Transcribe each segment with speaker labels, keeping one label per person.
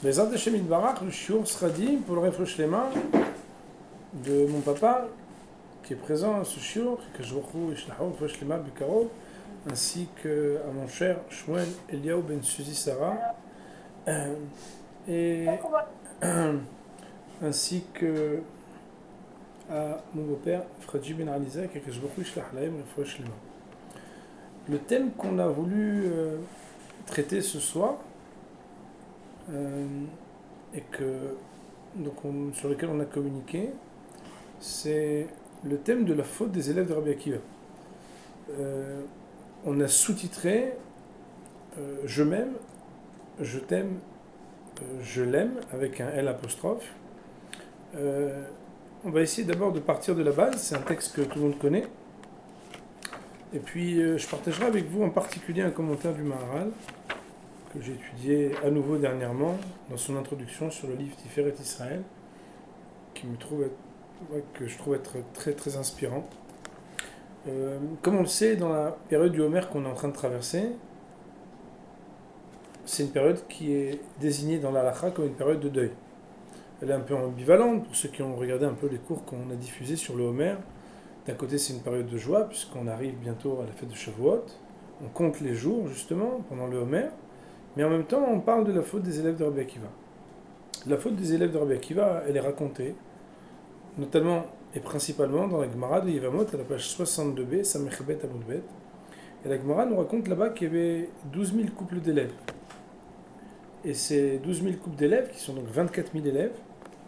Speaker 1: Bezrat Hashem Yitbarach, le shiur sera dit pour le refresh les mains de mon papa qui est présent à ce shiur, que je vous refresh les mains Bekarov, ainsi qu'à mon cher Shmuel Eliaou Ben Suzy Sarah, et ainsi que à mon beau-père Fradji Ben Alizak, et que je vous refresh les mains. Le thème qu'on a voulu traiter ce soir, sur lequel on a communiqué, c'est le thème de la faute des élèves de Rabbi Akiva. On a sous-titré Je m'aime, je t'aime, je l'aime, avec un L apostrophe. On va essayer d'abord de partir de la base, c'est un texte que tout le monde connaît. Et puis je partagerai avec vous en particulier un commentaire du Maharal, que j'ai étudié à nouveau dernièrement dans son introduction sur le livre Tiferet Israël, que je trouve être très très inspirant. Comme on le sait, dans la période du Homer qu'on est en train de traverser, c'est une période qui est désignée dans l'Halakha comme une période de deuil. Elle est un peu ambivalente pour ceux qui ont regardé un peu les cours qu'on a diffusés sur le Homer. D'un côté, c'est une période de joie, puisqu'on arrive bientôt à la fête de Shavuot. On compte les jours, justement, pendant le Homer. Mais en même temps, on parle de la faute des élèves de Rabbi Akiva. La faute des élèves de Rabbi Akiva, elle est racontée, notamment et principalement dans la Gemara de Yevamot, à la page 62b, Samechbet Amudbet. Et la Gemara nous raconte là-bas qu'il y avait 12 000 couples d'élèves. Et ces 12 000 couples d'élèves, qui sont donc 24 000 élèves,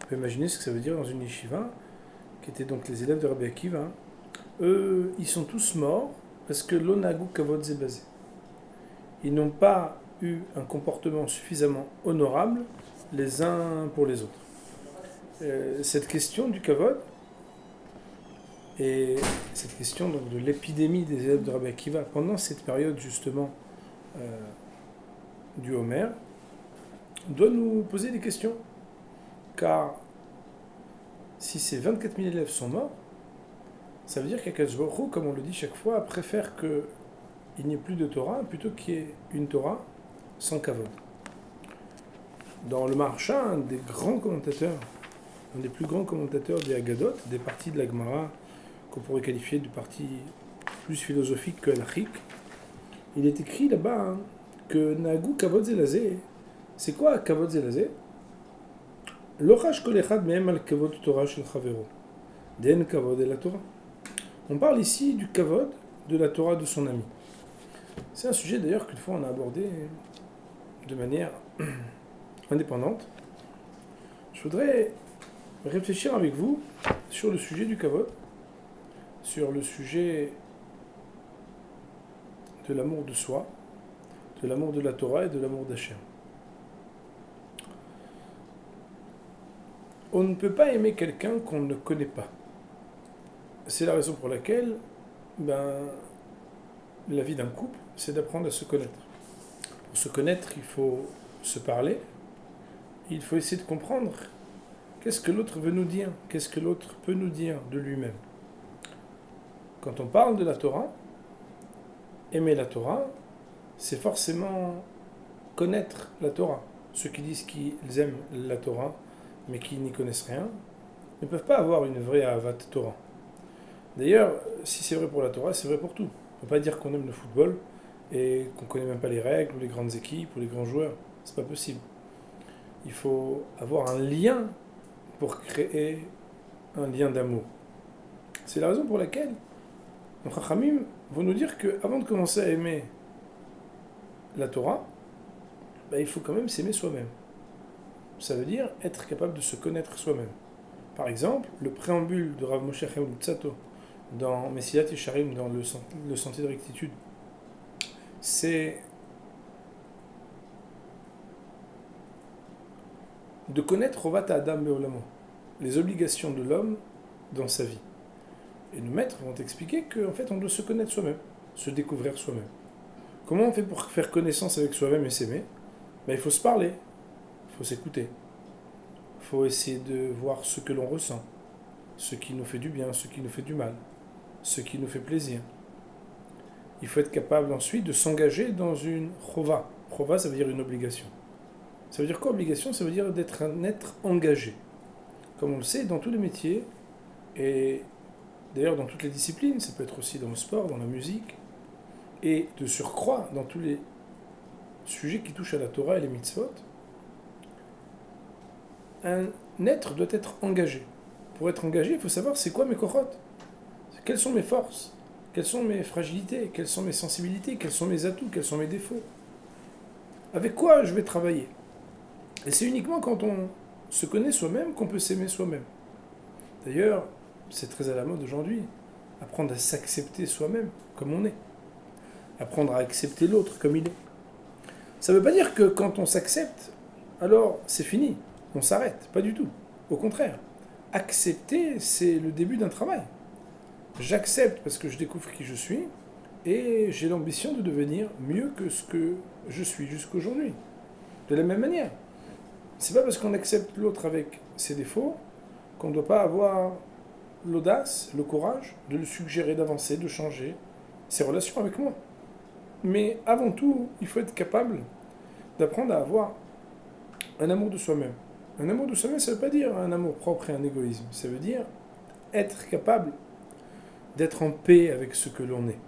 Speaker 1: on peut imaginer ce que ça veut dire dans une yeshiva, qui étaient donc les élèves de Rabbi Akiva, eux, ils sont tous morts parce que l'onagu kavod zebazé. Ils n'ont pas eu un comportement suffisamment honorable les uns pour les autres. Cette question du kavod et cette question donc de l'épidémie des élèves de Rabbi Akiva pendant cette période justement du Homer doit nous poser des questions, car si ces 24 000 élèves sont morts, ça veut dire qu'Akadosh Baruch Hu, comme on le dit chaque fois, préfère qu'il n'y ait plus de Torah plutôt qu'il y ait une Torah sans kavod. Dans le Maharsha, un des grands commentateurs, un des plus grands commentateurs des Haggadot, des parties de la Gemara qu'on pourrait qualifier de parties plus philosophiques que halachiques, il est écrit là-bas que Nagu kavod zelazé, c'est quoi kavod zelazé? L'ochash kol echad mehem al kavod Torah shel chavero, den kavod el la Torah. On parle ici du kavod de la Torah de son ami. C'est un sujet d'ailleurs qu'une fois on a abordé de manière indépendante. Je voudrais réfléchir avec vous sur le sujet du kavod, sur le sujet de l'amour de soi, de l'amour de la Torah et de l'amour d'Hachem. On ne peut pas aimer quelqu'un qu'on ne connaît pas. C'est la raison pour laquelle la vie d'un couple, c'est d'apprendre à se connaître. Pour se connaître, il faut se parler, il faut essayer de comprendre qu'est-ce que l'autre veut nous dire, qu'est-ce que l'autre peut nous dire de lui-même. Quand on parle de la Torah, aimer la Torah, c'est forcément connaître la Torah. Ceux qui disent qu'ils aiment la Torah, mais qui n'y connaissent rien, ne peuvent pas avoir une vraie Ahavat Torah. D'ailleurs, si c'est vrai pour la Torah, c'est vrai pour tout. On ne peut pas dire qu'on aime le football et qu'on ne connaît même pas les règles, ou les grandes équipes, ou les grands joueurs. C'est pas possible. Il faut avoir un lien pour créer un lien d'amour. C'est la raison pour laquelle les Chachamim vont nous dire qu'avant de commencer à aimer la Torah, il faut quand même s'aimer soi-même. Ça veut dire être capable de se connaître soi-même. Par exemple, le préambule de Rav Moshe Chaim Luzzatto dans Messilat Yesharim, dans le sentier de rectitude, c'est de connaître Chovat Adam Be'olamo, les obligations de l'homme dans sa vie. Et nos maîtres vont expliquer qu'en fait on doit se connaître soi-même, se découvrir soi-même. Comment on fait pour faire connaissance avec soi-même et s'aimer? Il faut se parler, il faut s'écouter. Il faut essayer de voir ce que l'on ressent, ce qui nous fait du bien, ce qui nous fait du mal, ce qui nous fait plaisir. Il faut être capable ensuite de s'engager dans une chova. Chova, ça veut dire une obligation. Ça veut dire quoi, obligation? Ça veut dire d'être un être engagé. Comme on le sait, dans tous les métiers, et d'ailleurs dans toutes les disciplines, ça peut être aussi dans le sport, dans la musique, et de surcroît dans tous les sujets qui touchent à la Torah et les mitzvot, un être doit être engagé. Pour être engagé, il faut savoir c'est quoi mes kochot, quelles sont mes forces, quelles sont mes fragilités, quelles sont mes sensibilités, quels sont mes atouts, quels sont mes défauts. Avec quoi je vais travailler. Et c'est uniquement quand on se connaît soi-même qu'on peut s'aimer soi-même. D'ailleurs, c'est très à la mode aujourd'hui, apprendre à s'accepter soi-même comme on est, apprendre à accepter l'autre comme il est. Ça ne veut pas dire que quand on s'accepte, alors c'est fini, on s'arrête, pas du tout. Au contraire, accepter, c'est le début d'un travail. J'accepte parce que je découvre qui je suis et j'ai l'ambition de devenir mieux que ce que je suis jusqu'aujourd'hui. De la même manière, c'est pas parce qu'on accepte l'autre avec ses défauts qu'on ne doit pas avoir l'audace, le courage de le suggérer d'avancer, de changer ses relations avec moi. Mais avant tout, il faut être capable d'apprendre à avoir un amour de soi-même. Un amour de soi-même, ça ne veut pas dire un amour propre et un égoïsme. Ça veut dire être capable d'être en paix avec ce que l'on est.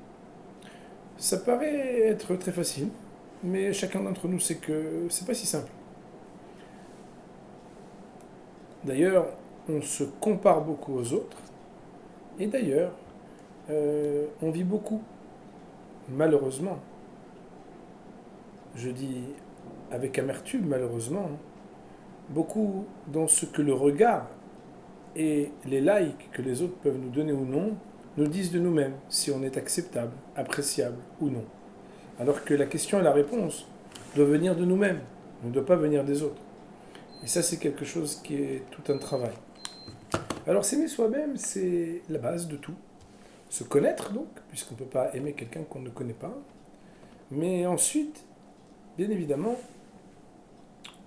Speaker 1: Ça paraît être très facile, mais chacun d'entre nous sait que c'est pas si simple. D'ailleurs, on se compare beaucoup aux autres, et d'ailleurs, on vit beaucoup, malheureusement, je dis avec amertume malheureusement, beaucoup dans ce que le regard et les likes que les autres peuvent nous donner ou non nous disent de nous-mêmes si on est acceptable, appréciable ou non. Alors que la question et la réponse doivent venir de nous-mêmes, ne doivent pas venir des autres. Et ça, c'est quelque chose qui est tout un travail. Alors s'aimer soi-même, c'est la base de tout. Se connaître donc, puisqu'on ne peut pas aimer quelqu'un qu'on ne connaît pas. Mais ensuite, bien évidemment,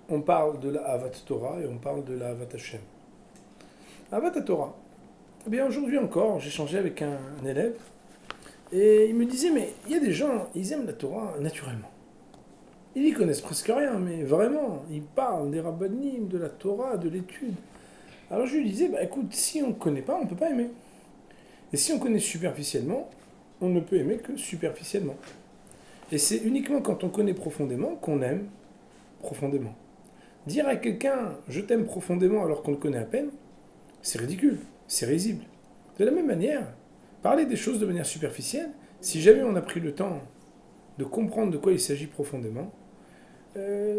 Speaker 1: on parle de la Avat Torah et on parle de la Avat Hashem. Avat Torah. Eh bien aujourd'hui encore, j'ai échangé avec un élève et il me disait, mais il y a des gens, ils aiment la Torah naturellement. Ils y connaissent presque rien, mais vraiment, ils parlent des rabbanim, de la Torah, de l'étude. Alors je lui disais, bah écoute, si on ne connaît pas, on ne peut pas aimer. Et si on connaît superficiellement, on ne peut aimer que superficiellement. Et c'est uniquement quand on connaît profondément qu'on aime profondément. Dire à quelqu'un « je t'aime profondément » alors qu'on le connaît à peine, c'est ridicule, c'est risible. De la même manière, parler des choses de manière superficielle, si jamais on a pris le temps de comprendre de quoi il s'agit profondément,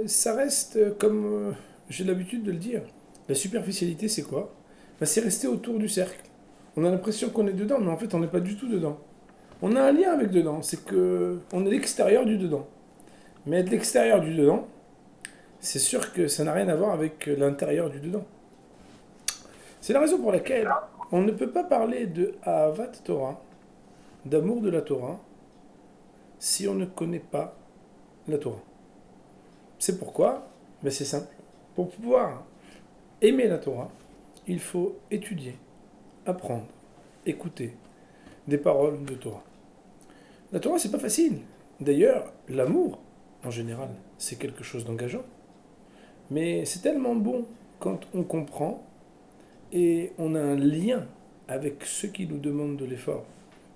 Speaker 1: ça reste comme j'ai l'habitude de le dire. La superficialité, c'est quoi? Ben, c'est rester autour du cercle. On a l'impression qu'on est dedans, mais en fait, on n'est pas du tout dedans. On a un lien avec dedans, c'est que on est l'extérieur du dedans. Mais être l'extérieur du dedans, c'est sûr que ça n'a rien à voir avec l'intérieur du dedans. C'est la raison pour laquelle on ne peut pas parler de Ahavat Torah, d'amour de la Torah, si on ne connaît pas la Torah. C'est pourquoi, mais c'est simple. Pour pouvoir aimer la Torah, il faut étudier, apprendre, écouter des paroles de Torah. La Torah, c'est pas facile. D'ailleurs, l'amour, en général, c'est quelque chose d'engageant. Mais c'est tellement bon quand on comprend et on a un lien avec ceux qui nous demandent de l'effort.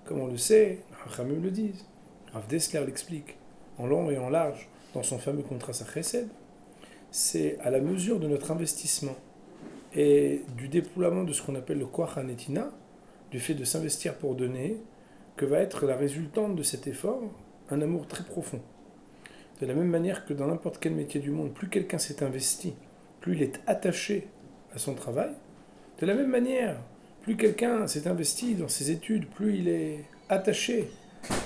Speaker 1: Comme on le sait, Rachamim le disent, Rav Dessler l'explique, en long et en large, dans son fameux contrat Chesed, c'est à la mesure de notre investissement et du déploiement de ce qu'on appelle le Koach HaNetina, du fait de s'investir pour donner, que va être la résultante de cet effort un amour très profond. De la même manière que dans n'importe quel métier du monde, plus quelqu'un s'est investi, plus il est attaché à son travail. De la même manière, plus quelqu'un s'est investi dans ses études, plus il est attaché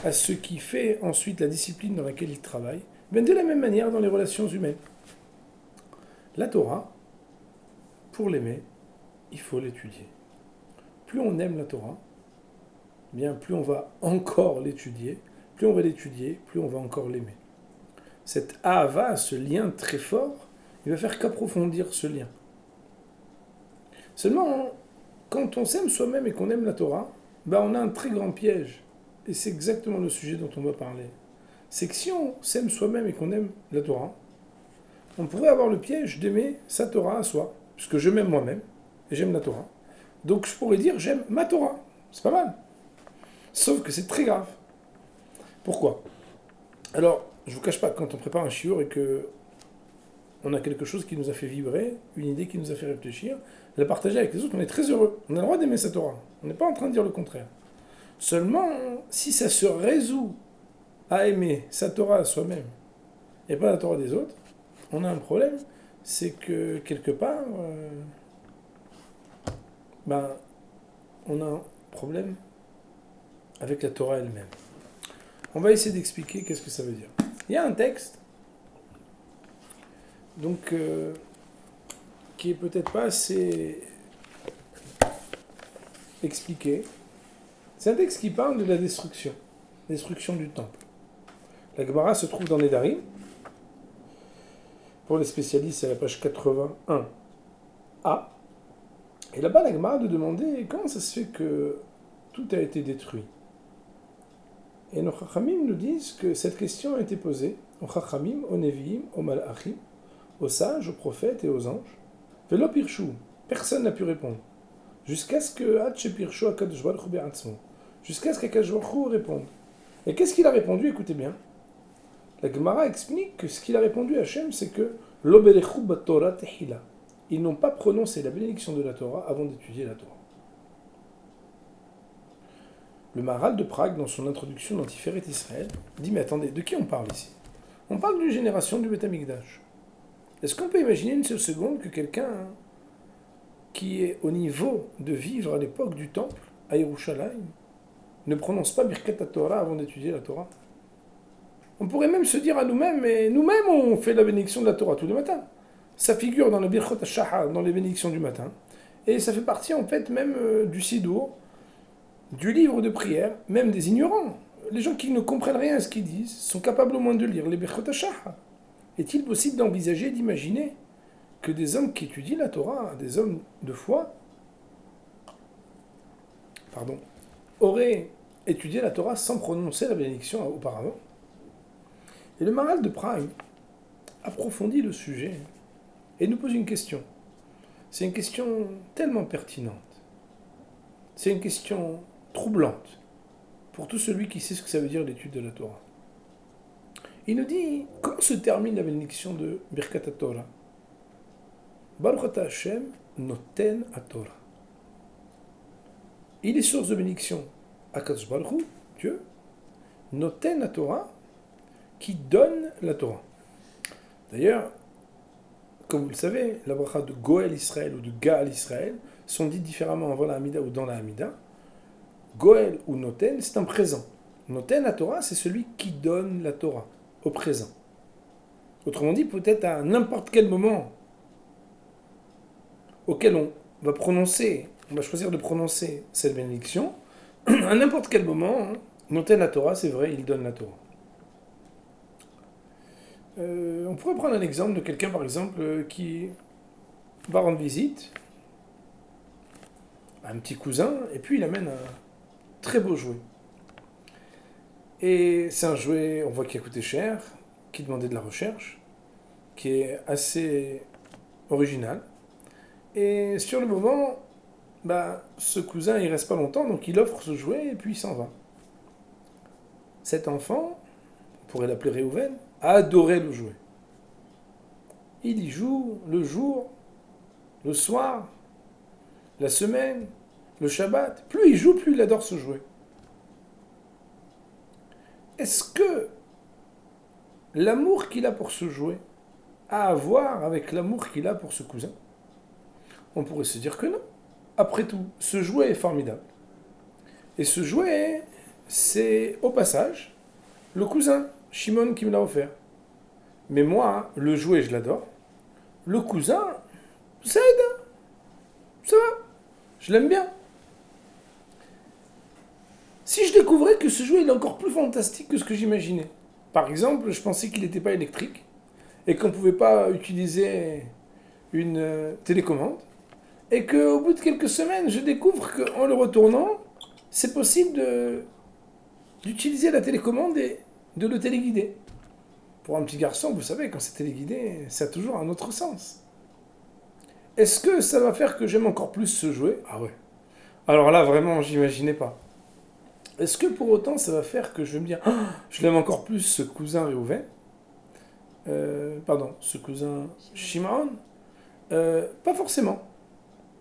Speaker 1: à ce qui fait ensuite la discipline dans laquelle il travaille. Mais de la même manière dans les relations humaines. La Torah, pour l'aimer, il faut l'étudier. Plus on aime la Torah, bien plus on va encore l'étudier, plus on va l'étudier, plus on va encore l'aimer. Cet ahava, ce lien très fort, il va faire qu'approfondir ce lien. Seulement, quand on s'aime soi-même et qu'on aime la Torah, on a un très grand piège. Et c'est exactement le sujet dont on va parler. C'est que si on s'aime soi-même et qu'on aime la Torah, on pourrait avoir le piège d'aimer sa Torah à soi, puisque je m'aime moi-même, et j'aime la Torah. Donc je pourrais dire j'aime ma Torah. C'est pas mal. Sauf que c'est très grave. Pourquoi? Alors, je vous cache pas, quand on prépare un shiur et que on a quelque chose qui nous a fait vibrer, une idée qui nous a fait réfléchir, la partager avec les autres, on est très heureux. On a le droit d'aimer sa Torah. On n'est pas en train de dire le contraire. Seulement, si ça se résout à aimer sa Torah à soi-même et pas la Torah des autres, on a un problème. C'est que quelque part, on a un problème avec la Torah elle-même. On va essayer d'expliquer qu'est-ce que ça veut dire. Il y a un texte, donc, qui est peut-être pas assez expliqué. C'est un texte qui parle de la destruction du temple. La Gemara se trouve dans Nedarim. Pour les spécialistes, c'est à la page 81a. Et là-bas, la Gemara de demander comment ça se fait que tout a été détruit. Et nos Chachamim nous disent que cette question a été posée aux Chachamim, aux Neviim, aux Malachim, aux sages, aux prophètes et aux anges. Velo Pirshu, personne n'a pu répondre. Jusqu'à ce que Pirshu HaKadosh Baruch Hu be'atzmo, jusqu'à ce qu'Akadosh Baruch Hu réponde. Et qu'est-ce qu'il a répondu? Écoutez bien. La Gemara explique que ce qu'il a répondu à Hachem, c'est que Lo berechu baTorah tehila. Ils n'ont pas prononcé la bénédiction de la Torah avant d'étudier la Torah. Le Maharal de Prague, dans son introduction dans Tiferet Israël, dit, mais attendez, de qui on parle ici? On parle d'une génération du Beth Amikdash. Est-ce qu'on peut imaginer une seule seconde que quelqu'un qui est au niveau de vivre à l'époque du temple, à Yerushalayim, ne prononce pas Birkat Torah avant d'étudier la Torah? On pourrait même se dire à nous-mêmes, mais nous-mêmes on fait la bénédiction de la Torah tous les matins. Ça figure dans le Birchot HaShahar, dans les bénédictions du matin, et ça fait partie en fait même du Sidour, du livre de prière, même des ignorants. Les gens qui ne comprennent rien à ce qu'ils disent sont capables au moins de lire les Birchot HaShahar. Est-il possible d'envisager, d'imaginer que des hommes qui étudient la Torah, des hommes de foi, auraient étudié la Torah sans prononcer la bénédiction auparavant? Et le Maharal de Prague approfondit le sujet et nous pose une question. C'est une question tellement pertinente. C'est une question troublante pour tout celui qui sait ce que ça veut dire l'étude de la Torah. Il nous dit, comment se termine la bénédiction de Birkat Torah? Baruch Ata Hashem noten Torah. Il est source de bénédiction Akadosh Baruch Hu, Dieu, noten Torah, qui donne la Torah. D'ailleurs, comme vous le savez, la bracha de Goël Israël ou de Gaal Israël sont dites différemment avant la Hamida ou dans la Hamida. Goël ou Noten, c'est un présent. Noten, la Torah, c'est celui qui donne la Torah au présent. Autrement dit, peut-être à n'importe quel moment auquel on va choisir de prononcer cette bénédiction, à n'importe quel moment, Noten la Torah, c'est vrai, il donne la Torah. On pourrait prendre un exemple de quelqu'un, par exemple, qui va rendre visite à un petit cousin, et puis il amène un très beau jouet. Et c'est un jouet, on voit qu'il a coûté cher, qui demandait de la recherche, qui est assez original. Et sur le moment, ce cousin, il reste pas longtemps, donc il offre ce jouet, et puis il s'en va. Cet enfant, on pourrait l'appeler Réhouven, a adoré le jouet. Il y joue le jour, le soir, la semaine, le Shabbat. Plus il joue, plus il adore ce jouet. Est-ce que l'amour qu'il a pour ce jouet a à voir avec l'amour qu'il a pour ce cousin? On pourrait se dire que non. Après tout, ce jouet est formidable. Et ce jouet, c'est au passage le cousin, Shimon, qui me l'a offert. Mais moi, le jouet, je l'adore. Le cousin, ça aide. Ça va. Je l'aime bien. Si je découvrais que ce jouet il est encore plus fantastique que ce que j'imaginais. Par exemple, je pensais qu'il n'était pas électrique et qu'on ne pouvait pas utiliser une télécommande. Et qu'au bout de quelques semaines, je découvre qu'en le retournant, c'est possible d'utiliser la télécommande et de le téléguider. Pour un petit garçon, vous savez, quand c'est téléguidé, ça a toujours un autre sens. Est-ce que ça va faire que j'aime encore plus ce jouet? Ah ouais. Alors là, vraiment, j'imaginais pas. Est-ce que pour autant, ça va faire que je vais me dire, ah, je l'aime encore plus ce cousin Réhouven? Pardon, ce cousin Shimon? Pas forcément.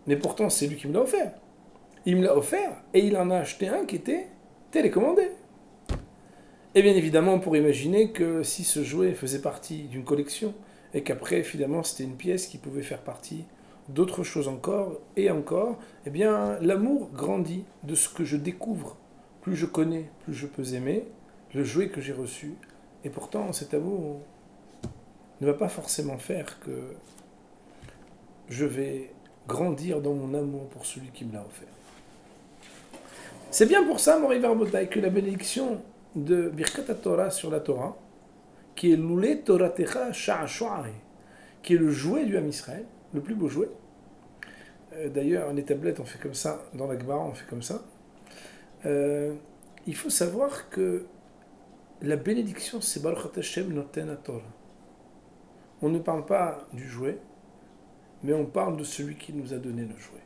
Speaker 1: Mais pourtant, c'est lui qui me l'a offert. Il me l'a offert et il en a acheté un qui était télécommandé. Et bien évidemment, on pourrait imaginer que si ce jouet faisait partie d'une collection et qu'après, finalement, c'était une pièce qui pouvait faire partie d'autres choses encore et encore, eh bien, l'amour grandit de ce que je découvre. Plus je connais, plus je peux aimer le jouet que j'ai reçu. Et pourtant, cet amour ne va pas forcément faire que je vais grandir dans mon amour pour celui qui me l'a offert. C'est bien pour ça, Mori Verbotai, que la bénédiction de Birkat Torah sur la Torah, qui est l'Oulé Toratecha Sha'ashu'ai, qui est le jouet du Ham Israël, le plus beau jouet. D'ailleurs, les tablettes, on fait comme ça, dans la Gemara, on fait comme ça. Il faut savoir que la bénédiction, c'est Baruch Hashem Noten Torah. On ne parle pas du jouet, mais on parle de celui qui nous a donné le jouet.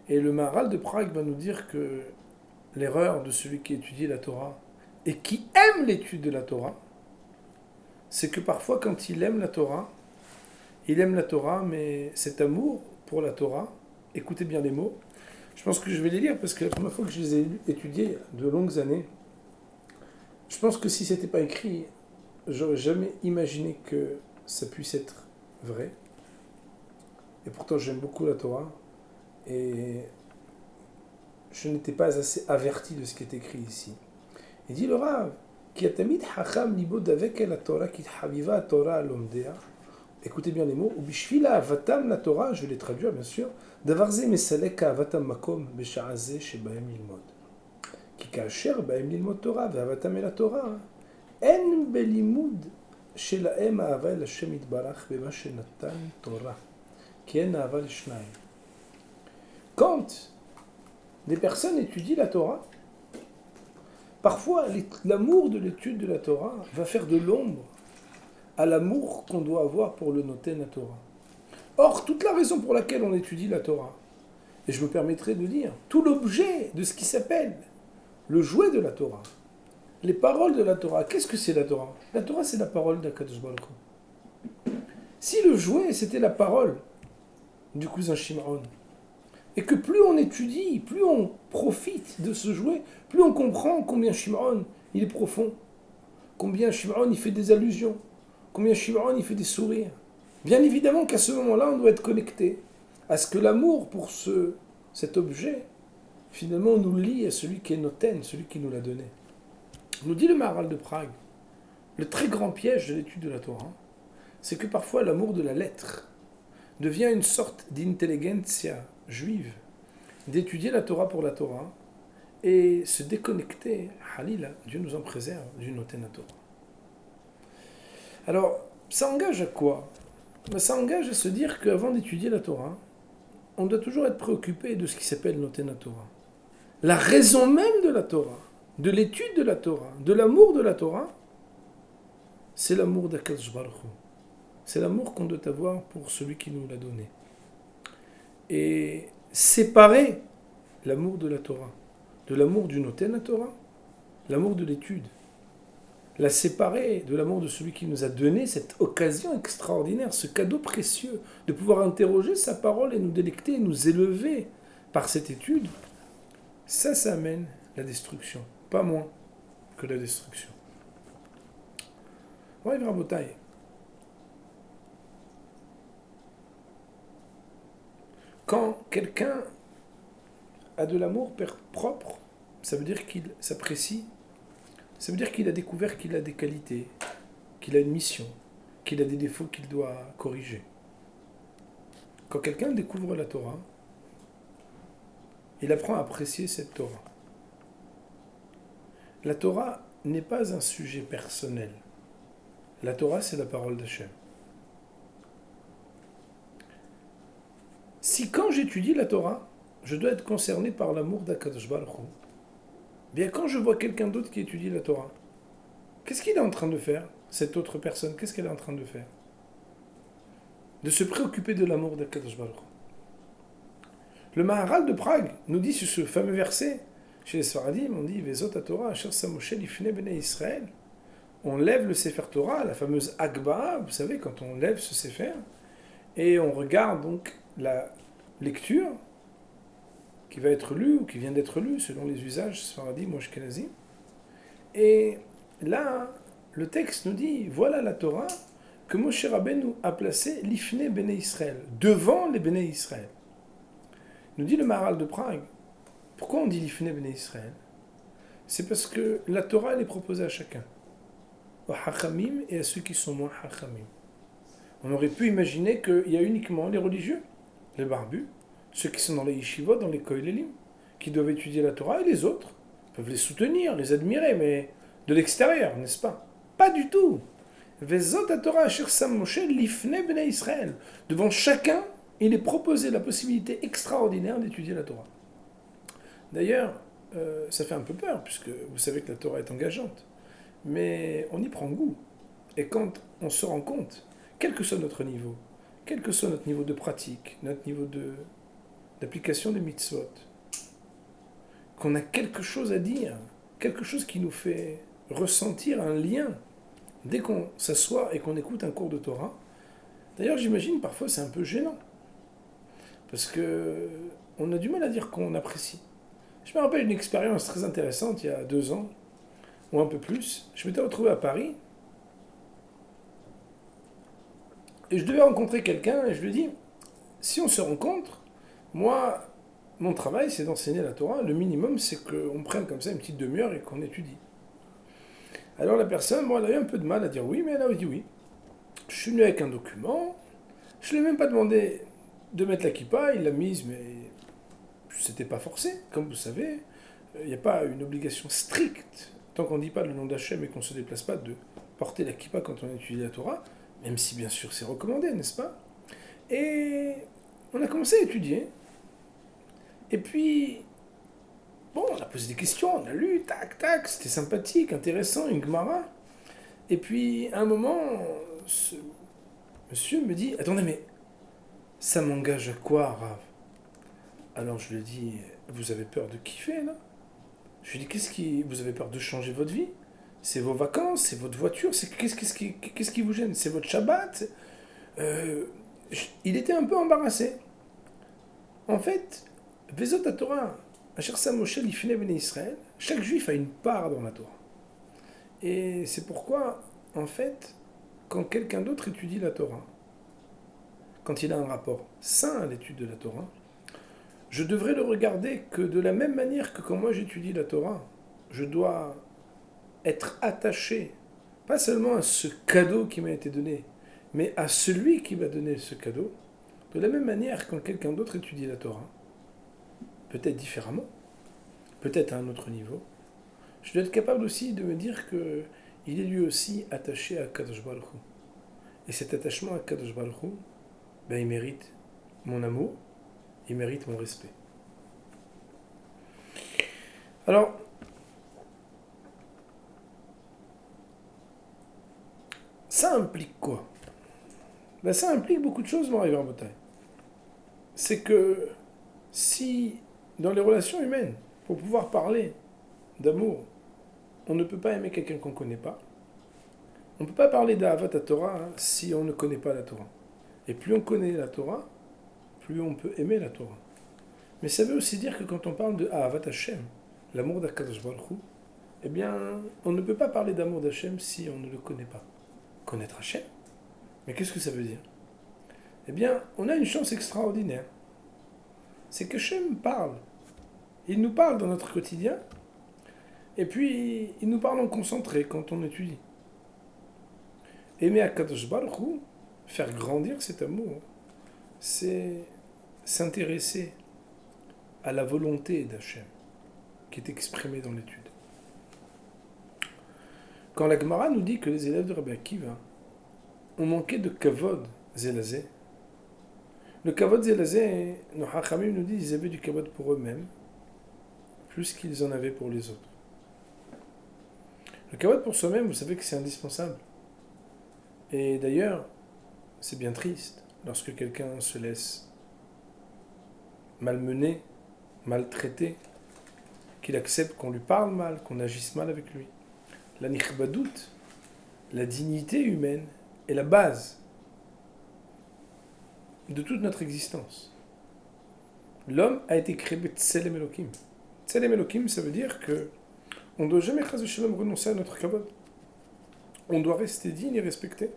Speaker 1: Et le Maharal de Prague va nous dire que l'erreur de celui qui étudie la Torah et qui aime l'étude de la Torah, c'est que parfois quand il aime la Torah, mais cet amour pour la Torah, écoutez bien les mots, je pense que je vais les lire parce que la première fois que je les ai étudiés de longues années, je pense que si c'était pas écrit, j'aurais jamais imaginé que ça puisse être vrai. Et pourtant j'aime beaucoup la Torah et je n'étais pas assez averti de ce qui est écrit ici. Il dit le Rav, qui a tamid hacham libo davek la Torah qui haviva Torah lomdea. Écoutez bien les mots. Ubishvila avatam la Torah, je vais les traduire bien sûr. Davarze mesaleka avatam makom besha'aze shebahem lilmod. Ki kaasher bahem lilmod Torah ve'avatam el Torah. En belimud shelahem ahava el Hashem yitbarach bema shenatan Torah. Ki en ahava l'shnayim. Quand des personnes étudient la Torah, parfois l'amour de l'étude de la Torah va faire de l'ombre à l'amour qu'on doit avoir pour le Noten Torah. Or, toute la raison pour laquelle on étudie la Torah, et je me permettrai de dire, tout l'objet de ce qui s'appelle le jouet de la Torah, les paroles de la Torah, qu'est-ce que c'est la Torah? La Torah, c'est la parole d'Akadosh Baruch Hu. Si le jouet, c'était la parole du cousin Shimon, et que plus on étudie, plus on profite de ce jouet, plus on comprend combien Shimon il est profond, combien Shimon il fait des allusions, combien Shimon il fait des sourires. Bien évidemment qu'à ce moment-là, on doit être connecté à ce que l'amour pour cet objet, finalement, nous lie à celui qui est Noten, celui qui nous l'a donné. Nous dit le Maharal de Prague, le très grand piège de l'étude de la Torah, c'est que parfois l'amour de la lettre devient une sorte d'intelligentsia juive, d'étudier la Torah pour la Torah et se déconnecter, halila, Dieu nous en préserve, du Noten Torah. Alors, ça engage à quoi? Ça engage à se dire qu'avant d'étudier la Torah, on doit toujours être préoccupé de ce qui s'appelle Noten Torah. La raison même de la Torah, de l'étude de la Torah, de l'amour de la Torah, c'est l'amour d'Akadosh Baruch Hu. C'est l'amour qu'on doit avoir pour celui qui nous l'a donné. Et séparer l'amour de la Torah, de l'amour du Noten Torah, l'amour de l'étude, la séparer de l'amour de celui qui nous a donné cette occasion extraordinaire, ce cadeau précieux, de pouvoir interroger sa parole et nous délecter, nous élever par cette étude, ça amène la destruction, pas moins que la destruction. Ouais, Rabotai. Quand quelqu'un a de l'amour propre, ça veut dire qu'il s'apprécie, ça veut dire qu'il a découvert qu'il a des qualités, qu'il a une mission, qu'il a des défauts qu'il doit corriger. Quand quelqu'un découvre la Torah, il apprend à apprécier cette Torah. La Torah n'est pas un sujet personnel. La Torah, c'est la parole d'Hachem. Si quand j'étudie la Torah, je dois être concerné par l'amour d'Akadosh Baruch Hu, bien quand je vois quelqu'un d'autre qui étudie la Torah, Qu'est-ce qu'il est en train de faire, cette autre personne? Qu'est-ce qu'elle est en train de faire? De se préoccuper de l'amour d'Akadosh Baruch Hu. Le Maharal de Prague nous dit sur ce fameux verset, chez les Sfaradim, on dit Vezot Torah, Asher Samoshe Lifnei Bnei Israël. On lève le Sefer Torah, la fameuse Agba, vous savez, quand on lève ce Sefer, et on regarde donc la lecture qui va être lue ou qui vient d'être lue selon les usages Sfaradim ou Ashkenazim. Et là, le texte nous dit voilà la Torah que Moshe Rabbeinu a placée l'Ifnei Bnei Israël, devant les Bnei Israël. Nous dit le Maharal de Prague. Pourquoi on dit l'Ifnei Bnei Israël? C'est parce que la Torah, elle est proposée à chacun. Aux Hachamim et à ceux qui sont moins Hachamim. On aurait pu imaginer qu'il y a uniquement les religieux, les barbus, ceux qui sont dans les yeshivot, dans les koïlélim, qui doivent étudier la Torah, et les autres peuvent les soutenir, les admirer, mais de l'extérieur, n'est-ce pas? Pas du tout. Vezot Torah asher sam Moshe lifnei bnei Israël. Devant chacun, il est proposé la possibilité extraordinaire d'étudier la Torah. D'ailleurs, ça fait un peu peur, puisque vous savez que la Torah est engageante. Mais on y prend goût. Et quand on se rend compte, quel que soit notre niveau, quel que soit notre niveau de pratique, notre niveau d'application des mitzvot, qu'on a quelque chose à dire, quelque chose qui nous fait ressentir un lien, dès qu'on s'assoit et qu'on écoute un cours de Torah. D'ailleurs, j'imagine parfois c'est un peu gênant, parce que on a du mal à dire qu'on apprécie. Je me rappelle une expérience très intéressante il y a 2 ans, ou un peu plus. Je m'étais retrouvé à Paris, et je devais rencontrer quelqu'un, et je lui ai dit, si on se rencontre, moi, mon travail, c'est d'enseigner la Torah. Le minimum, c'est qu'on prenne comme ça une petite demi-heure et qu'on étudie. Alors la personne, bon, elle a eu un peu de mal à dire oui, mais elle a dit oui. Je suis venu avec un document, je ne lui ai même pas demandé de mettre la kippa, il l'a mise, mais c'était pas forcé, comme vous savez. Il n'y a pas une obligation stricte, tant qu'on ne dit pas le nom d'Hachem et qu'on ne se déplace pas, de porter la kippa quand on étudie la Torah, même si bien sûr c'est recommandé, n'est-ce pas? Et on a commencé à étudier. Et puis, bon, on a posé des questions, on a lu, tac, tac, c'était sympathique, intéressant, une Gemara. Et puis, à un moment, ce monsieur me dit, attendez, mais ça m'engage à quoi, Rav? Alors je lui ai dit, vous avez peur de kiffer, là? Je lui ai dit, vous avez peur de changer votre vie? C'est vos vacances, c'est votre voiture, qu'est-ce qui vous gêne? C'est votre Shabbat? Il était un peu embarrassé. En fait, Vezot Torah, Asher sam Moshe lifnei bnei Israël, chaque juif a une part dans la Torah. Et c'est pourquoi, en fait, quand quelqu'un d'autre étudie la Torah, quand il a un rapport sain à l'étude de la Torah, je devrais le regarder que de la même manière que quand moi j'étudie la Torah, je dois être attaché, pas seulement à ce cadeau qui m'a été donné, mais à celui qui m'a donné ce cadeau. De la même manière, quand quelqu'un d'autre étudie la Torah, peut-être différemment, peut-être à un autre niveau, je dois être capable aussi de me dire qu'il est lui aussi attaché à Kadosh Baruch Hu. Et cet attachement à Kadosh Baruch Hu, ben, il mérite mon amour, il mérite mon respect. Alors, ça implique quoi? Ben, ça implique beaucoup de choses, mon River Botaï. C'est que si, dans les relations humaines, pour pouvoir parler d'amour, on ne peut pas aimer quelqu'un qu'on ne connaît pas, on ne peut pas parler d'Ahavat Torah si on ne connaît pas la Torah. Et plus on connaît la Torah, plus on peut aimer la Torah. Mais ça veut aussi dire que quand on parle de Ahavat Hashem, l'amour d'Akadosh Baruch Hu, eh bien, on ne peut pas parler d'amour d'Hachem si on ne le connaît pas. Connaître Hachem? Mais qu'est-ce que ça veut dire? Eh bien, on a une chance extraordinaire. C'est qu'Hachem parle. Il nous parle dans notre quotidien, et puis il nous parle en concentré quand on étudie. Aimer Akadosh Baruch Hu, faire grandir cet amour, c'est s'intéresser à la volonté d'Hachem qui est exprimée dans l'étude. Quand la Gemara nous dit que les élèves de Rabbi Akiva ont manqué de kavod zelazé, le kavod zelazé, nos hachamim nous disent qu'ils avaient du kavod pour eux-mêmes plus qu'ils en avaient pour les autres. Le kavod pour soi-même, vous savez que c'est indispensable. Et d'ailleurs, c'est bien triste lorsque quelqu'un se laisse malmener, maltraiter, qu'il accepte qu'on lui parle mal, qu'on agisse mal avec lui. La nikhbadout, la dignité humaine, est la base de toute notre existence. L'homme a été créé B'Tselem Elohim. Tselem Elohim, ça veut dire que on ne doit jamais renoncer à notre kavod. On doit rester digne et respecté.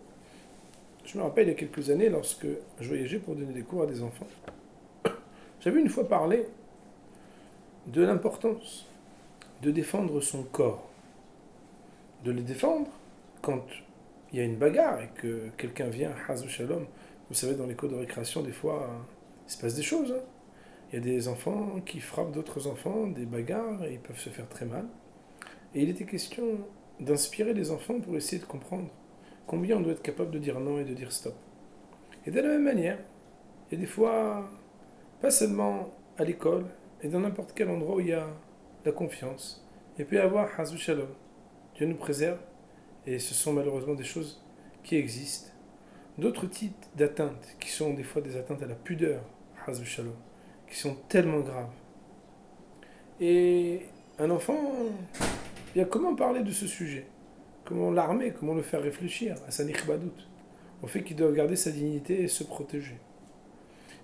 Speaker 1: Je me rappelle il y a quelques années, lorsque je voyageais pour donner des cours à des enfants, j'avais une fois parlé de l'importance de défendre son corps. De le défendre quand il y a une bagarre et que quelqu'un vient, Hazou Shalom. Vous savez, dans les cours de récréation, des fois, il se passe des choses. Hein. Il y a des enfants qui frappent d'autres enfants, des bagarres, et ils peuvent se faire très mal. Et il était question d'inspirer les enfants pour essayer de comprendre combien on doit être capable de dire non et de dire stop. Et de la même manière, il y a des fois, pas seulement à l'école, et dans n'importe quel endroit où il y a la confiance, il peut y avoir Hazou Shalom. Dieu nous préserve, et ce sont malheureusement des choses qui existent. D'autres types d'atteintes, qui sont des fois des atteintes à la pudeur, Hazou Shalom, qui sont tellement graves. Et un enfant, il y a comment parler de ce sujet? Comment l'armer? Comment le faire réfléchir à sa nikhbadout? Au fait qu'il doit garder sa dignité et se protéger.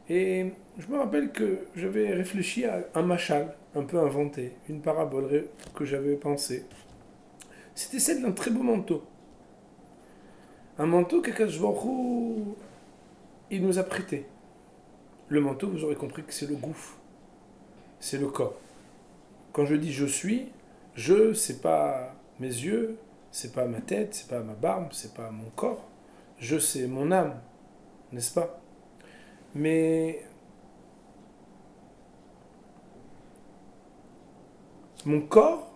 Speaker 1: Et je me rappelle que j'avais réfléchi à un machal, un peu inventé, une parabole que j'avais pensée. C'était celle d'un très beau manteau. Un manteau qu'Akadosh Baruch Hu, il nous a prêté. Le manteau, vous aurez compris que c'est le gouffre, c'est le corps. Quand je dis je suis, c'est pas mes yeux, c'est pas ma tête, c'est pas ma barbe, c'est pas mon corps. Je, c'est mon âme, n'est-ce pas? Mais mon corps,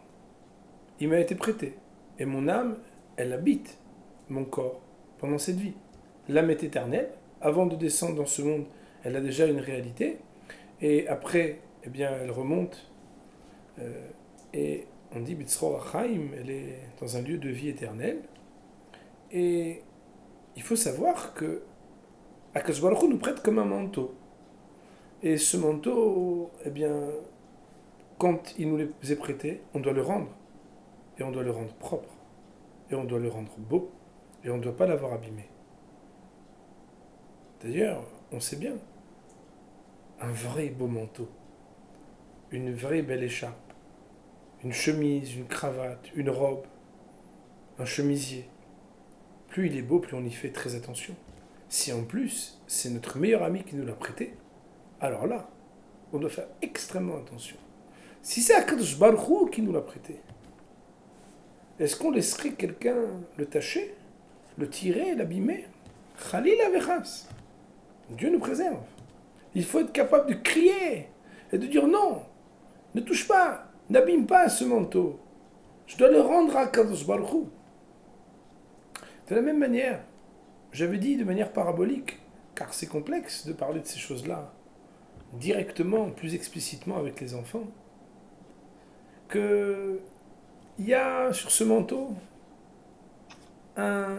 Speaker 1: il m'a été prêté. Et mon âme, elle habite mon corps pendant cette vie. L'âme est éternelle. Avant de descendre dans ce monde, elle a déjà une réalité. Et après, eh bien, elle remonte. Et on dit Bitzro Achaim, elle est dans un lieu de vie éternelle. Et il faut savoir que Akadosh Baruch Hu nous prête comme un manteau. Et ce manteau, eh bien, quand il nous les est prêté, on doit le rendre. Et on doit le rendre propre. Et on doit le rendre beau. Et on ne doit pas l'avoir abîmé. D'ailleurs, on sait bien, un vrai beau manteau, une vraie belle écharpe, une chemise, une cravate, une robe, un chemisier. Plus il est beau, plus on y fait très attention. Si en plus, c'est notre meilleur ami qui nous l'a prêté, alors là, on doit faire extrêmement attention. Si c'est Akadosh Baruch Hu qui nous l'a prêté, est-ce qu'on laisserait quelqu'un le tacher, le tirer, l'abîmer? Khalil Avechas. Dieu nous préserve. Il faut être capable de crier et de dire non, ne touche pas, n'abîme pas ce manteau. Je dois le rendre à Kadosh Baruch Hu. De la même manière, j'avais dit de manière parabolique, car c'est complexe de parler de ces choses-là directement, plus explicitement avec les enfants, qu'il y a sur ce manteau un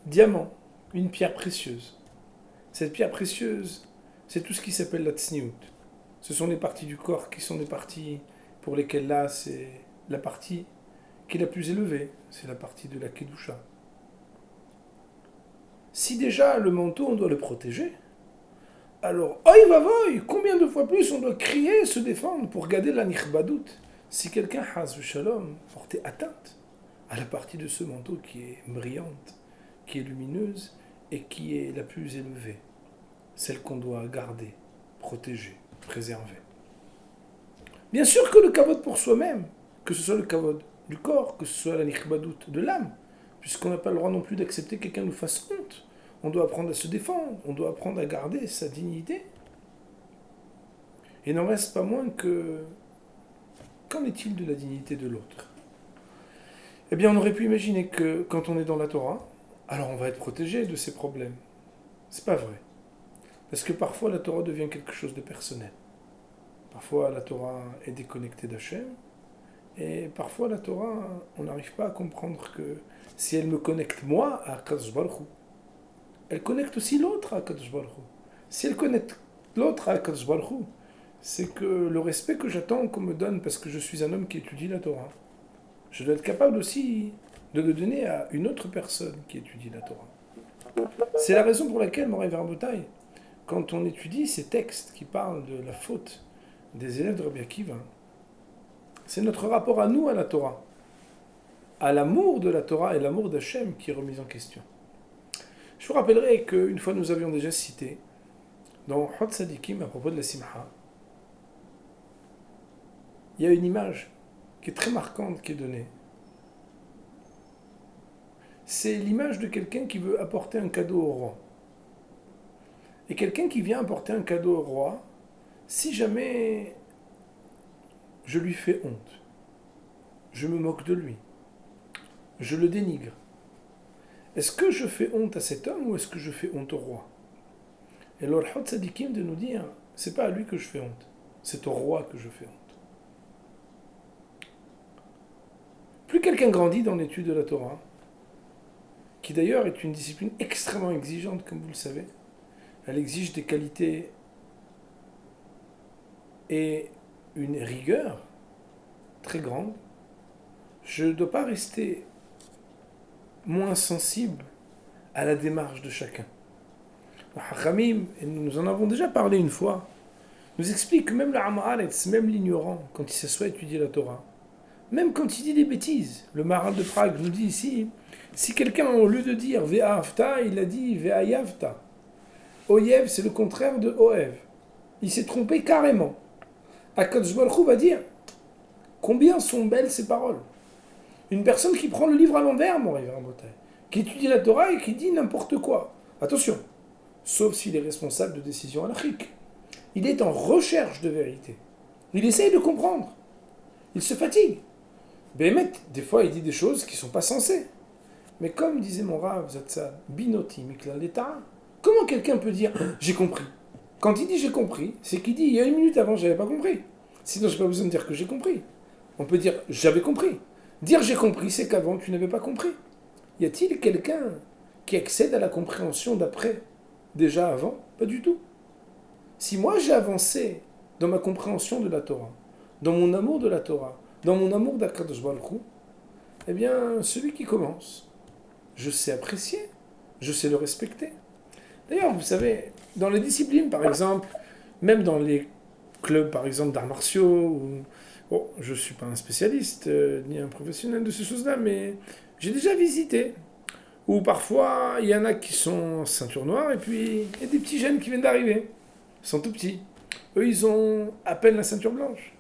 Speaker 1: diamant, une pierre précieuse. Cette pierre précieuse, c'est tout ce qui s'appelle la tsniout. Ce sont les parties du corps qui sont des parties pour lesquelles là, c'est la partie qui est la plus élevée. C'est la partie de la kedusha. Si déjà le manteau, on doit le protéger, alors, oi va voy, combien de fois plus on doit crier, se défendre pour garder la nikhbadout? Si quelqu'un, has shalom, portait atteinte à la partie de ce manteau qui est brillante, qui est lumineuse et qui est la plus élevée, celle qu'on doit garder, protéger, préserver. Bien sûr que le kavod pour soi-même, que ce soit le kavod du corps, que ce soit la nikhbadout de l'âme, puisqu'on n'a pas le droit non plus d'accepter que quelqu'un nous fasse honte. On doit apprendre à se défendre, on doit apprendre à garder sa dignité. Et il n'en reste pas moins que... Qu'en est-il de la dignité de l'autre? Eh bien, on aurait pu imaginer que quand on est dans la Torah, alors on va être protégé de ces problèmes. C'est pas vrai. Parce que parfois la Torah devient quelque chose de personnel. Parfois la Torah est déconnectée d'Hachem, Et parfois, la Torah, on n'arrive pas à comprendre que si elle me connecte moi à Kadosh Baruch Hu, elle connecte aussi l'autre à Kadosh Baruch Hu. Si elle connecte l'autre à Kadosh Baruch Hu, c'est que le respect que j'attends qu'on me donne parce que je suis un homme qui étudie la Torah, je dois être capable aussi de le donner à une autre personne qui étudie la Torah. C'est la raison pour laquelle, Moray Verbotaï, quand on étudie ces textes qui parlent de la faute des élèves de Rabbi Akiva, c'est notre rapport à nous, à la Torah, à l'amour de la Torah et l'amour d'Hachem qui est remis en question. Je vous rappellerai qu'une fois nous avions déjà cité, dans Hod Sadikim, à propos de la Simha, il y a une image qui est très marquante qui est donnée. C'est l'image de quelqu'un qui veut apporter un cadeau au roi. Et quelqu'un qui vient apporter un cadeau au roi, si jamais je lui fais honte, je me moque de lui, je le dénigre, est-ce que je fais honte à cet homme ou est-ce que je fais honte au roi? Et alors, Hod Sadikim de nous dire, c'est pas à lui que je fais honte, c'est au roi que je fais honte. Plus quelqu'un grandit dans l'étude de la Torah, qui d'ailleurs est une discipline extrêmement exigeante, comme vous le savez, elle exige des qualités et une rigueur très grande, je ne dois pas rester moins sensible à la démarche de chacun. Hachamim, et nous en avons déjà parlé une fois, nous explique que même l'Am Haaretz, même l'ignorant, quand il s'assoit à étudier la Torah, même quand il dit des bêtises, le Maharal de Prague nous dit ici, si quelqu'un, au lieu de dire Ve'ahavta, il a dit Ve'ayavta. Oyev, c'est le contraire de Oev. Il s'est trompé carrément. Akadosh Baruch Hu va dire combien sont belles ces paroles. Une personne qui prend le livre à l'envers, mon révérend Botaï, qui étudie la Torah et qui dit n'importe quoi. Attention, sauf s'il est responsable de décisions halachiques. Il est en recherche de vérité. Il essaye de comprendre. Il se fatigue. Béhémet, des fois, il dit des choses qui ne sont pas sensées. Mais comme disait mon Rav Zatzal, Binoti Miklal Letara, comment quelqu'un peut dire « j'ai compris » ? Quand il dit « j'ai compris », c'est qu'il dit « il y a une minute avant, je n'avais pas compris ». Sinon, je n'ai pas besoin de dire que j'ai compris. On peut dire « j'avais compris ». Dire « j'ai compris », c'est qu'avant, tu n'avais pas compris. Y a-t-il quelqu'un qui accède à la compréhension d'après, déjà avant ? Pas du tout. Si moi, j'ai avancé dans ma compréhension de la Torah, dans mon amour de la Torah, dans mon amour d'Akadosh Baruch Hu, eh bien, celui qui commence, je sais apprécier, je sais le respecter. D'ailleurs, vous savez, dans les disciplines, par exemple, même dans les clubs, par exemple, d'arts martiaux, bon, je ne suis pas un spécialiste, ni un professionnel de ces choses-là, mais j'ai déjà visité, où parfois, il y en a qui sont ceinture noire, et puis il y a des petits jeunes qui viennent d'arriver, ils sont tout petits. Eux, ils ont à peine la ceinture blanche.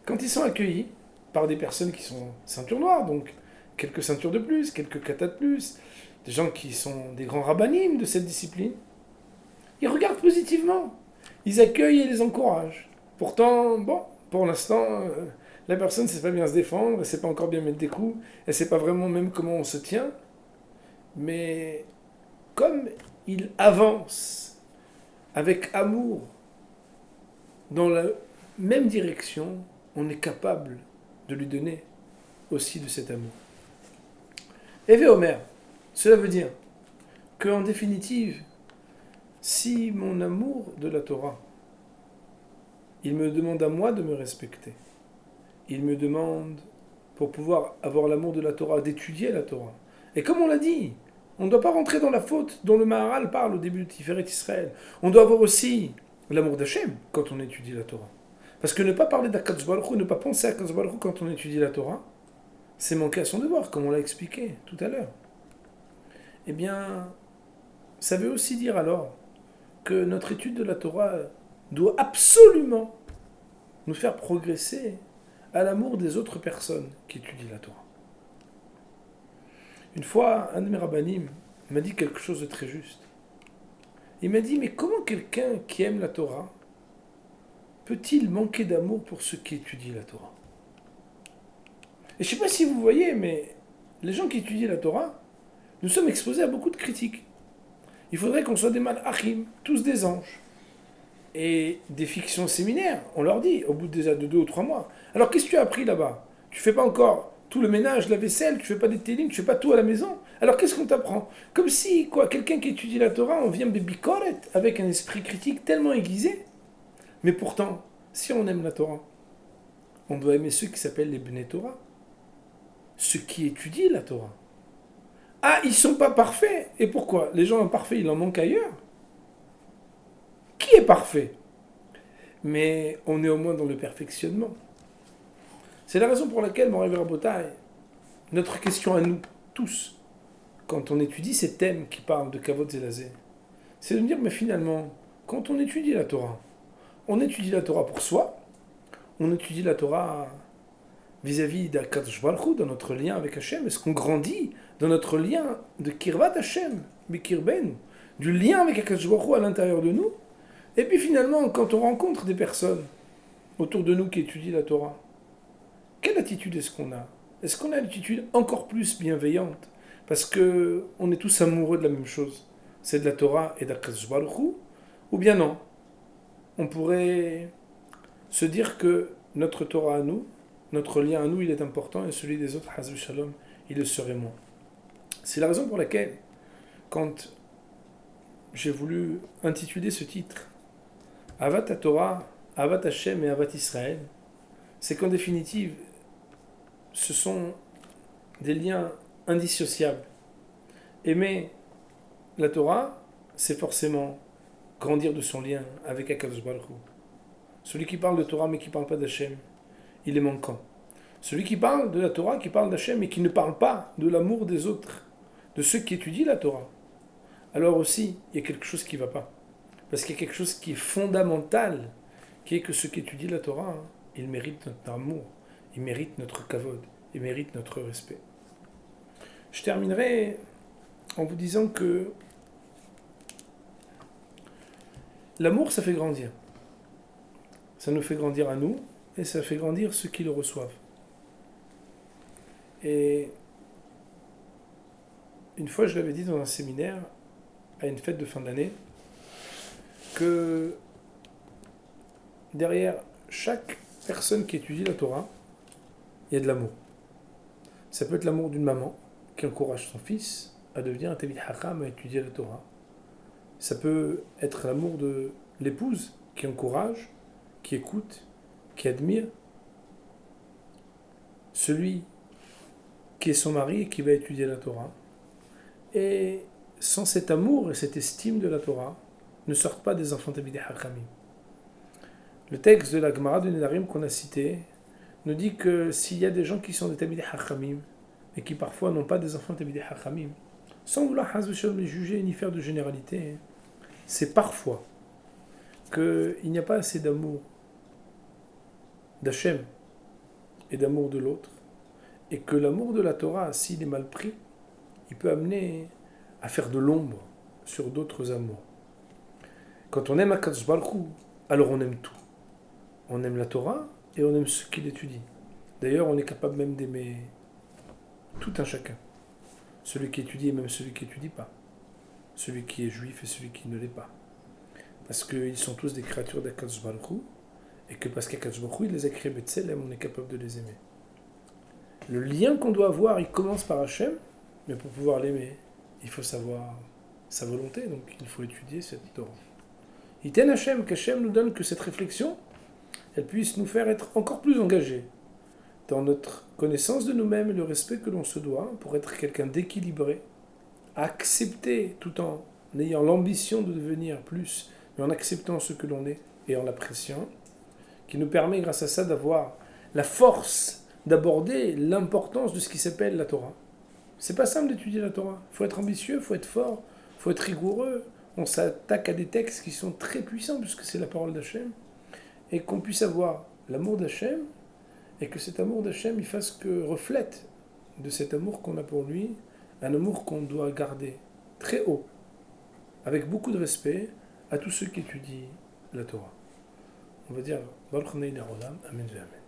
Speaker 1: Quand ils sont accueillis par des personnes qui sont ceinture noire, donc quelques ceintures de plus, quelques katas de plus, des gens qui sont des grands rabbinim de cette discipline, ils regardent positivement. Ils accueillent et les encouragent. Pourtant, bon, pour l'instant, la personne ne sait pas bien se défendre, elle ne sait pas encore bien mettre des coups, elle ne sait pas vraiment même comment on se tient. Mais comme il avance avec amour dans la même direction, on est capable de lui donner aussi de cet amour. Éve Omer, cela veut dire qu'en définitive, si mon amour de la Torah, il me demande à moi de me respecter, il me demande, pour pouvoir avoir l'amour de la Torah, d'étudier la Torah. Et comme on l'a dit, on ne doit pas rentrer dans la faute dont le Maharal parle au début de Tiferet Israël. On doit avoir aussi l'amour d'Hachem quand on étudie la Torah. Parce que ne pas parler d'Akadosh Baruch Hu, ne pas penser à Akadosh Baruch Hu quand on étudie la Torah, c'est manquer à son devoir, comme on l'a expliqué tout à l'heure. Eh bien, ça veut aussi dire alors que notre étude de la Torah doit absolument nous faire progresser à l'amour des autres personnes qui étudient la Torah. Une fois, un de mes rabbanim m'a dit quelque chose de très juste. Il m'a dit, mais comment quelqu'un qui aime la Torah peut-il manquer d'amour pour ceux qui étudient la Torah ? Et je ne sais pas si vous voyez, mais les gens qui étudient la Torah, nous sommes exposés à beaucoup de critiques. Il faudrait qu'on soit des malachim, tous des anges. Et des fictions séminaires, on leur dit, au bout de 2 ou 3 mois. Alors qu'est-ce que tu as appris là-bas ? Tu fais pas encore tout le ménage, la vaisselle, tu fais pas des télim, tu fais pas tout à la maison. Alors qu'est-ce qu'on t'apprend? Comme si, quoi, quelqu'un qui étudie la Torah, on vient bébikoret avec un esprit critique tellement aiguisé. Mais pourtant, si on aime la Torah, on doit aimer ceux qui s'appellent les Bnei Torah, ceux qui étudient la Torah. Ah, ils sont pas parfaits. Et pourquoi? Les gens imparfaits, il en manque ailleurs. Qui est parfait? Mais on est au moins dans le perfectionnement. C'est la raison pour laquelle, mon rêve Rabotai, notre question à nous, tous, quand on étudie ces thèmes qui parlent de Kavod Zelazé, c'est de me dire, mais finalement, quand on étudie la Torah, on étudie la Torah pour soi, on étudie la Torah vis-à-vis d'Akadosh Baruch Hu, dans notre lien avec Hachem. Est-ce qu'on grandit dans notre lien de Kirvat Hachem, Bikirben, du lien avec Akadosh Baruch Hu à l'intérieur de nous? Et puis finalement, quand on rencontre des personnes autour de nous qui étudient la Torah, quelle attitude est-ce qu'on a? Est-ce qu'on a une attitude encore plus bienveillante? Parce qu'on est tous amoureux de la même chose. C'est de la Torah et d'Akadosh Baruch Hu? Ou bien non? On pourrait se dire que notre Torah à nous, notre lien à nous, il est important et celui des autres, Hazvi Shalom, il le serait moins. C'est la raison pour laquelle, quand j'ai voulu intituler ce titre, Avat Torah, Avat Hashem et Avat Israël, c'est qu'en définitive, ce sont des liens indissociables. Aimer la Torah, c'est forcément grandir de son lien avec Akadosh Baruch Hu. Celui qui parle de Torah mais qui ne parle pas d'Hachem, il est manquant. Celui qui parle de la Torah, qui parle d'Hachem et qui ne parle pas de l'amour des autres, de ceux qui étudient la Torah, alors aussi, il y a quelque chose qui ne va pas. Parce qu'il y a quelque chose qui est fondamental, qui est que ceux qui étudient la Torah, ils méritent notre amour, ils méritent notre kavod, ils méritent notre respect. Je terminerai en vous disant que l'amour, ça fait grandir. Ça nous fait grandir à nous, et ça fait grandir ceux qui le reçoivent. Et une fois, je l'avais dit dans un séminaire, à une fête de fin d'année, que derrière chaque personne qui étudie la Torah, il y a de l'amour. Ça peut être l'amour d'une maman qui encourage son fils à devenir un Talmid Chacham, à étudier la Torah. Ça peut être l'amour de l'épouse qui encourage, qui écoute, qui admire celui qui est son mari et qui va étudier la Torah. Et sans cet amour et cette estime de la Torah, ne sortent pas des enfants Talmidei Chachamim. Le texte de la Gemara de Nedarim qu'on a cité nous dit que s'il y a des gens qui sont des Talmidei Chachamim et qui parfois n'ont pas des enfants Talmidei Chachamim, sans vouloir les juger ni faire de généralité, c'est parfois qu'il n'y a pas assez d'amour d'Hachem et d'amour de l'autre, et que l'amour de la Torah, s'il est mal pris, il peut amener à faire de l'ombre sur d'autres amours. Quand on aime Akadosh Baruch Hu, alors on aime tout. On aime la Torah et on aime ce qu'il étudie. D'ailleurs, on est capable même d'aimer tout un chacun. Celui qui étudie et même celui qui n'étudie pas. Celui qui est juif et celui qui ne l'est pas. Parce qu'ils sont tous des créatures d'Akadosh Baruch Hu, et que parce qu'Akadosh Baruch Hu, il les a créés B'Tselem, on est capable de les aimer. Le lien qu'on doit avoir, il commence par Hachem, mais pour pouvoir l'aimer, il faut savoir sa volonté, donc il faut étudier cette Torah. Iten Hachem, qu'Hachem nous donne que cette réflexion, elle puisse nous faire être encore plus engagés dans notre connaissance de nous-mêmes et le respect que l'on se doit pour être quelqu'un d'équilibré, accepter tout en ayant l'ambition de devenir plus, mais en acceptant ce que l'on est et en l'appréciant, qui nous permet grâce à ça d'avoir la force d'aborder l'importance de ce qui s'appelle la Torah. C'est pas simple d'étudier la Torah. Il faut être ambitieux, il faut être fort, il faut être rigoureux. On s'attaque à des textes qui sont très puissants puisque c'est la parole d'Hachem. Et qu'on puisse avoir l'amour d'Hachem et que cet amour d'Hachem il fasse que reflète de cet amour qu'on a pour lui, un amour qu'on doit garder très haut, avec beaucoup de respect à tous ceux qui étudient la Torah. On va dire Baruch Nei Amen. Amen.